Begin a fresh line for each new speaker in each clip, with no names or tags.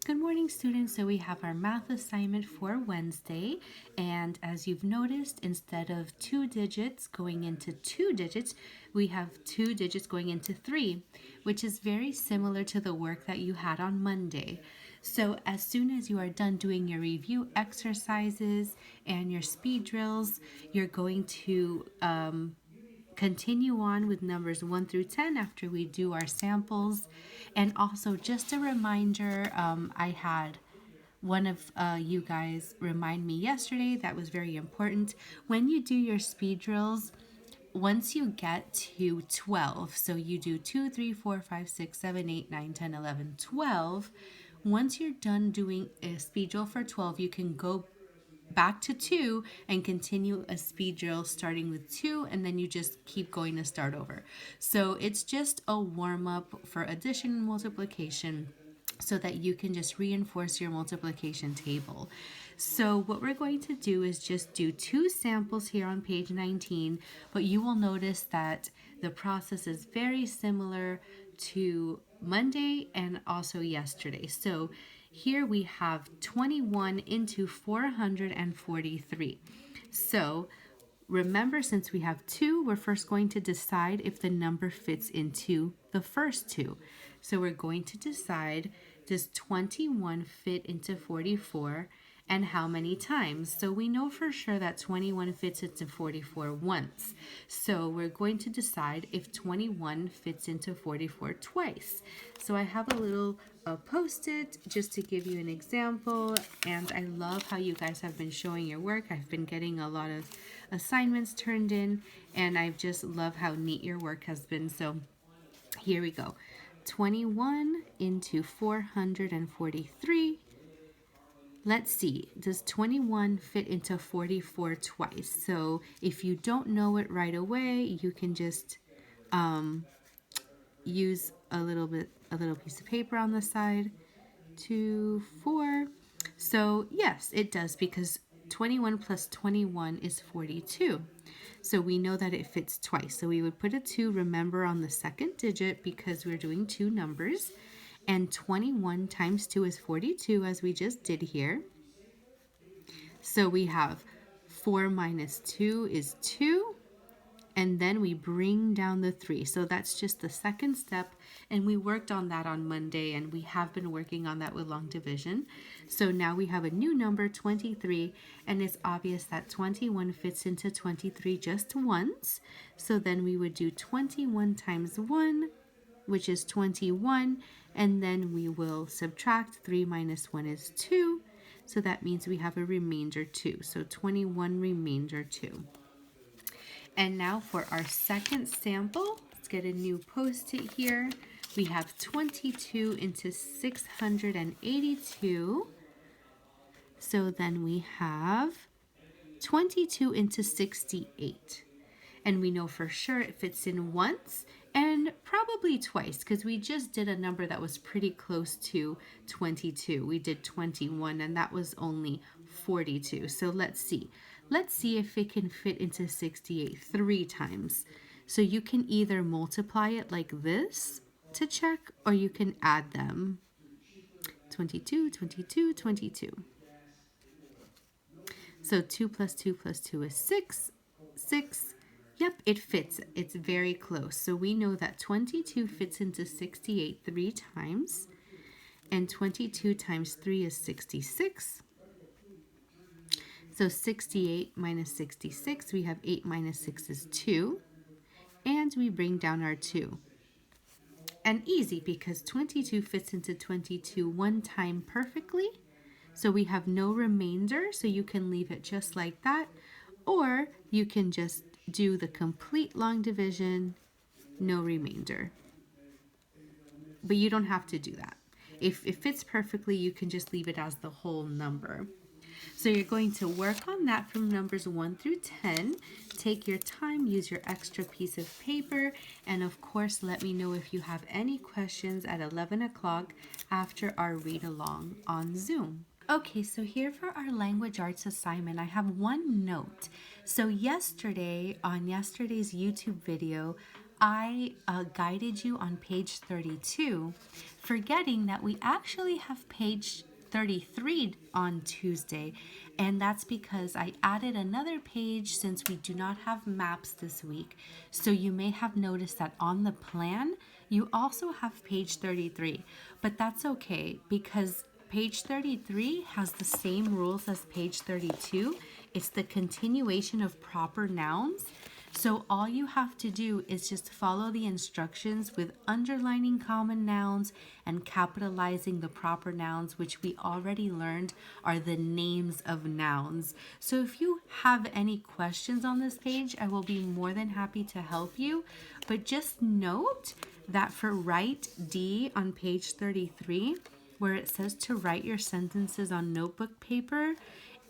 Good morning, students. So we have our math assignment for Wednesday, and as you've noticed, instead of 2 digits going into 2 digits, we have 2 digits going into 3, which is very similar to the work that you had on Monday. So as soon as you are done doing your review exercises and your speed drills, you're going to continue on with numbers 1 through 10 after we do our samples. And also, just a reminder, I had one of you guys remind me yesterday that was very important. When you do your speed drills, once you get to 12, so you do 2, 3, 4, 5, 6, 7, 8, 9, 10, 11, 12. Once you're done doing a speed drill for 12, you can go back to 2 and continue a speed drill starting with 2, and then you just keep going to start over. So it's just a warm up for addition and multiplication so that you can just reinforce your multiplication table. So what we're going to do is just do 2 samples here on page 19, but you will notice that the process is very similar to Monday and also yesterday. So here we have 21 into 443. So remember, since we have 2, we're first going to decide if the number fits into the first 2. So we're going to decide, does 21 fit into 44 and how many times? So we know for sure that 21 fits into 44 once. So we're going to decide if 21 fits into 44 twice. So I have a little post-it just to give you an example, and I love how you guys have been showing your work. I've been getting a lot of assignments turned in, and I just love how neat your work has been. So here we go. 21 into 443. Let's see, does 21 fit into 44 twice? So if you don't know it right away, you can just use a little piece of paper on the side. 2, 4. So yes, it does, because 21 plus 21 is 42. So we know that it fits twice. So we would put a 2, remember, on the second digit because we're doing 2 numbers. And 21 times 2 is 42, as we just did here. So we have 4 minus 2 is 2. And then we bring down the 3. So that's just the second step, and we worked on that on Monday, and we have been working on that with long division. So now we have a new number, 23, and it's obvious that 21 fits into 23 just once. So then we would do 21 times 1, which is 21, and then we will subtract. 3 minus 1 is 2, so that means we have a remainder 2. So 21 remainder 2. And now for our second sample, let's get a new post-it here. We have 22 into 682. So then we have 22 into 68. And we know for sure it fits in once and probably twice, because we just did a number that was pretty close to 22. We did 21, and that was only 42. So let's see. Let's see if it can fit into 68 3 times. So you can either multiply it like this to check, or you can add them. 22, 22, 22. So 2 plus 2 plus 2 is 6. 6. Yep, it fits. It's very close. So we know that 22 fits into 68 3 times. And 22 times 3 is 66. So 68 minus 66, we have 8 minus 6 is 2. And we bring down our 2. And easy, because 22 fits into 22 one time perfectly. So we have no remainder, so you can leave it just like that. Or you can just do the complete long division, no remainder. But you don't have to do that. If it fits perfectly, you can just leave it as the whole number. So you're going to work on that from numbers 1 through 10. Take your time, use your extra piece of paper, and of course, let me know if you have any questions at 11 o'clock after our read along on Zoom. Okay, so here for our language arts assignment, I have one note. So yesterday, on yesterday's YouTube video, I guided you on page 32, forgetting that we actually have page 33 on Tuesday, and that's because I added another page since we do not have maps this week. So you may have noticed that on the plan, you also have page 33, but that's okay because page 33 has the same rules as page 32. It's the continuation of proper nouns. So all you have to do is just follow the instructions with underlining common nouns and capitalizing the proper nouns, which we already learned are the names of nouns. So if you have any questions on this page, I will be more than happy to help you. But just note that for Write D on page 33, where it says to write your sentences on notebook paper,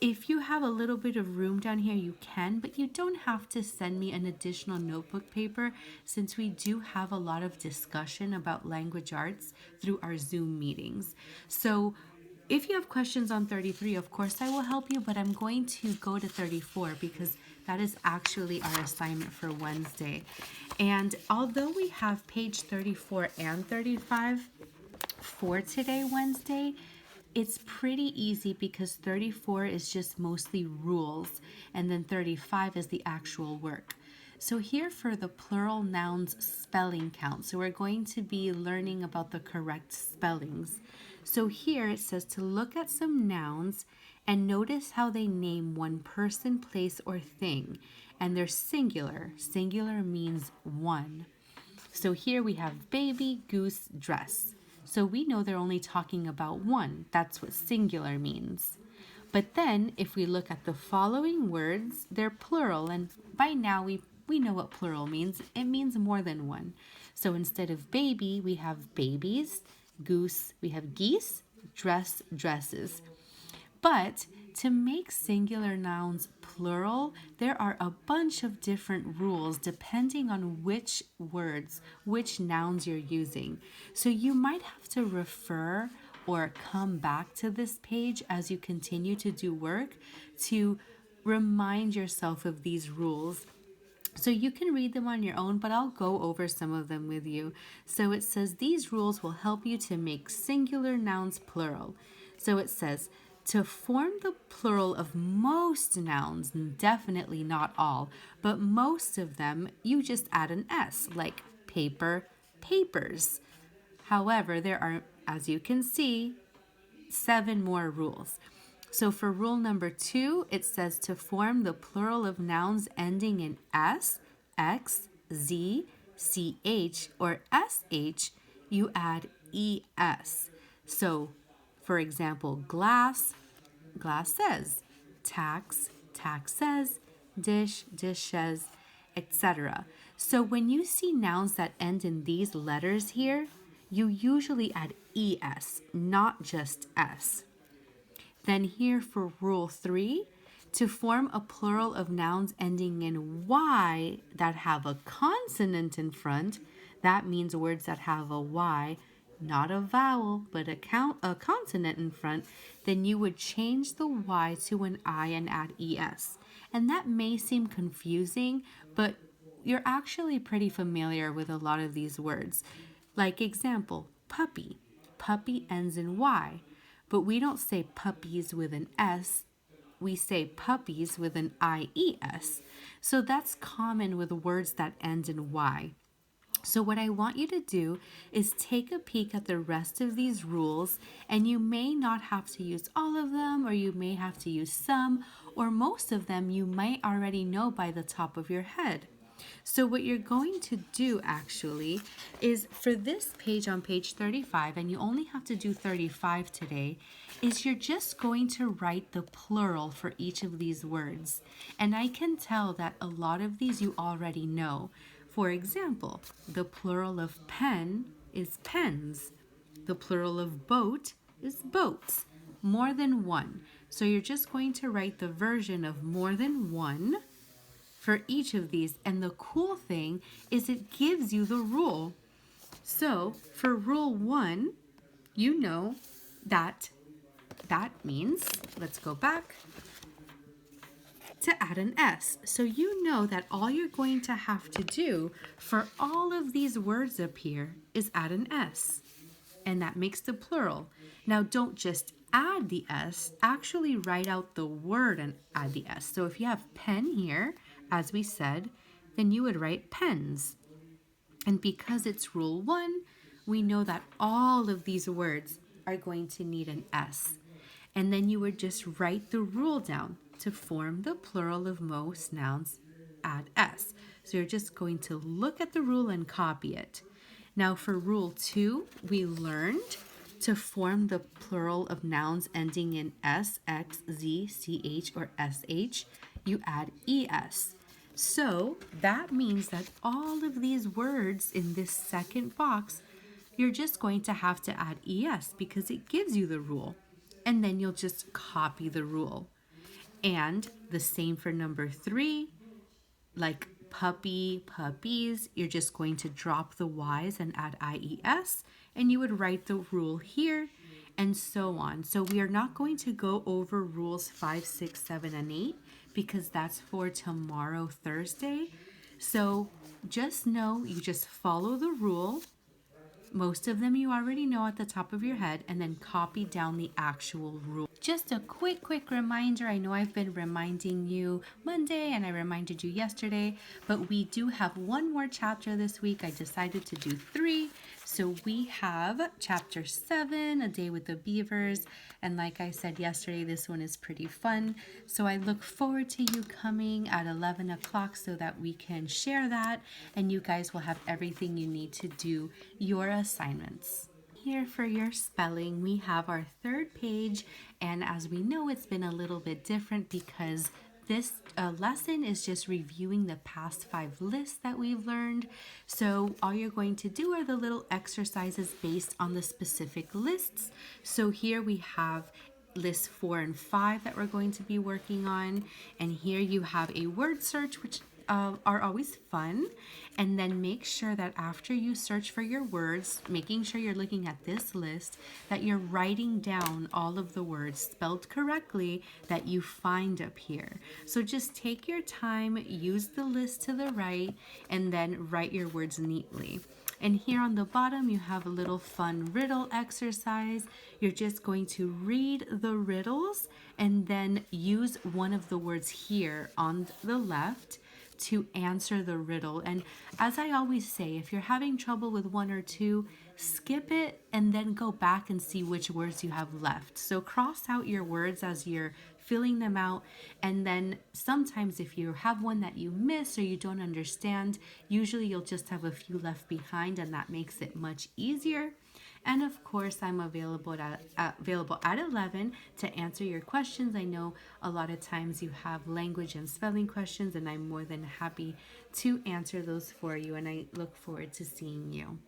if you have a little bit of room down here, you can, but you don't have to send me an additional notebook paper since we do have a lot of discussion about language arts through our Zoom meetings. So if you have questions on 33, of course I will help you, but I'm going to go to 34 because that is actually our assignment for Wednesday. And although we have page 34 and 35 for today, Wednesday, it's pretty easy because 34 is just mostly rules and then 35 is the actual work. So here for the plural nouns spelling count. So we're going to be learning about the correct spellings. So here it says to look at some nouns and notice how they name one person, place, or thing. And they're singular. Singular means one. So here we have baby, goose, dress. So we know they're only talking about one. That's what singular means. But then if we look at the following words, they're plural. And by now we know what plural means. It means more than one. So instead of baby, we have babies, goose, we have geese, dress, dresses. But to make singular nouns plural, there are a bunch of different rules depending on which words, which nouns you're using. So you might have to refer or come back to this page as you continue to do work to remind yourself of these rules. So you can read them on your own, but I'll go over some of them with you. So it says these rules will help you to make singular nouns plural. So it says to form the plural of most nouns, definitely not all, but most of them, you just add an S, like paper, papers. However, there are, as you can see, 7 more rules. So for rule number 2, it says to form the plural of nouns ending in S, X, Z, CH, or SH, you add ES. So, for example, glass, glasses, tax, taxes, dish, dishes, etc. So when you see nouns that end in these letters here, you usually add ES, not just S. Then here for rule 3, to form a plural of nouns ending in Y that have a consonant in front, that means words that have a Y, not a vowel, but a consonant in front, then you would change the Y to an I and add ES. And that may seem confusing, but you're actually pretty familiar with a lot of these words. Like example, puppy. Puppy ends in Y. But we don't say puppies with an S, we say puppies with an IES. So that's common with words that end in Y. So what I want you to do is take a peek at the rest of these rules, and you may not have to use all of them, or you may have to use some, or most of them you might already know by the top of your head. So what you're going to do actually is for this page on page 35, and you only have to do 35 today, is you're just going to write the plural for each of these words. And I can tell that a lot of these you already know. For example, the plural of pen is pens. The plural of boat is boats. More than one. So you're just going to write the version of more than one for each of these. And the cool thing is it gives you the rule. So for rule 1, you know that means, let's go back. to add an S. So you know that all you're going to have to do for all of these words up here is add an S. And that makes the plural. Now don't just add the S, actually write out the word and add the S. So if you have pen here, as we said, then you would write pens. And because it's rule 1, we know that all of these words are going to need an S. And then you would just write the rule down to form the plural of most nouns, add S. So you're just going to look at the rule and copy it. Now for rule 2, we learned to form the plural of nouns ending in S, X, Z, CH, or SH, you add ES. So that means that all of these words in this second box, you're just going to have to add ES because it gives you the rule. And then you'll just copy the rule. And the same for number 3, like puppy, puppies, you're just going to drop the Y's and add IES, and you would write the rule here, and so on. So we are not going to go over rules 5, 6, 7, and 8 because that's for tomorrow, Thursday. So just know you just follow the rule. Most of them you already know at the top of your head, and then copy down the actual rule. Just a quick reminder. I know I've been reminding you Monday and I reminded you yesterday, but we do have one more chapter this week. I decided to do 3. So we have chapter 7, A Day with the Beavers. And like I said yesterday, this one is pretty fun. So I look forward to you coming at 11 o'clock so that we can share that and you guys will have everything you need to do your assignments. Here for your spelling, we have our 3rd page, and as we know, it's been a little bit different because this lesson is just reviewing the past 5 lists that we've learned. So all you're going to do are the little exercises based on the specific lists. So here we have lists 4 and 5 that we're going to be working on, and here you have a word search, which are always fun. And then make sure that after you search for your words, making sure you're looking at this list, that you're writing down all of the words spelled correctly that you find up here. So just take your time, use the list to the right, and then write your words neatly. And here on the bottom, you have a little fun riddle exercise. You're just going to read the riddles and then use one of the words here on the left to answer the riddle. And as I always say, if you're having trouble with 1 or 2, skip it and then go back and see which words you have left. So cross out your words as you're filling them out, and then sometimes if you have one that you miss or you don't understand, usually you'll just have a few left behind, and that makes it much easier. And of course, I'm available at 11 to answer your questions. I know a lot of times you have language and spelling questions, and I'm more than happy to answer those for you, and I look forward to seeing you.